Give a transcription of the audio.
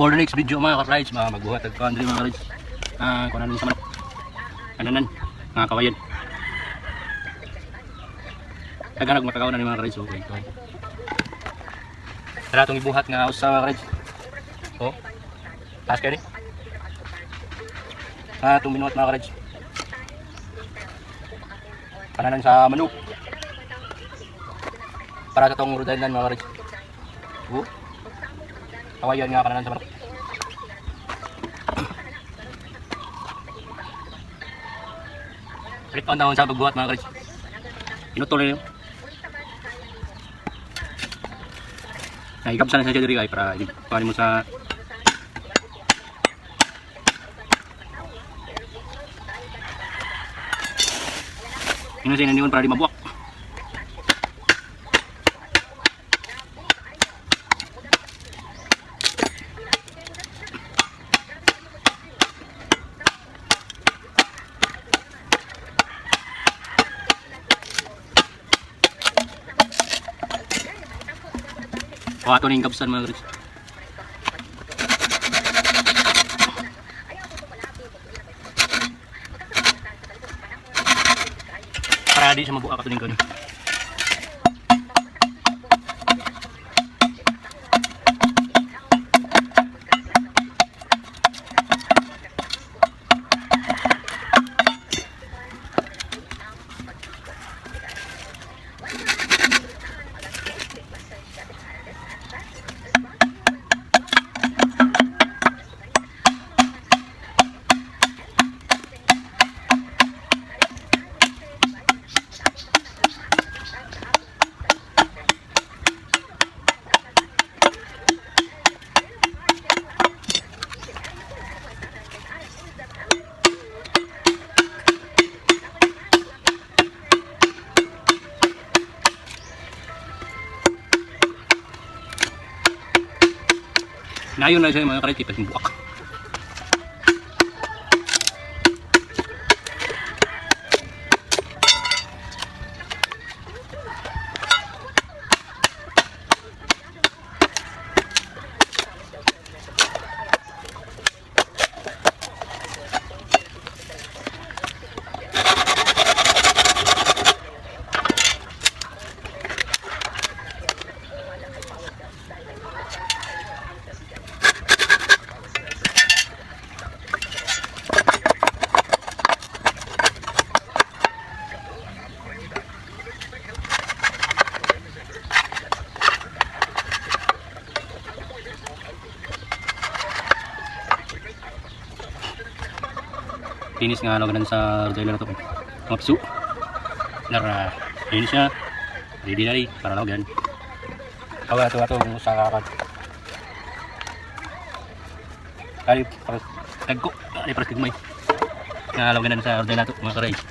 For the next video mga ka-rides, magbuhat ang country mga ka-rides. Kung ano sa manok. Ananan, mga kawayan. Taganag makakaw na ni mga ka-rides. Okay, okay. Tara itong ibuhat nga sa mga ka-rides. Oh, taas kayo rin. Itong binuhat mga ka-rides. Kananan sa manok. Para sa itong rudahan mga ka-rides. Oh, kawayan nga kananan sa manok. Ulit pa sa pagbuhat mga ka-rides. Pinutuloy nyo. Naikapsan na siya diri ay para pari mo sa ino sa inaniwan para di mabuak. Ato na yung kapsan mga guys. Para di siya mabuka ka ito din ko. Nayon na siya mga ka-rides, ipas yung buwak. Finish nga lang sa rodela na ito. Mga piso. Nara, finish siya. Ready na rin. Para lang yan. Kawa ito sa kakad. Kali, tagko. Kali, parang kagmay. Nga lang sa rodela na ito mga ka-rides.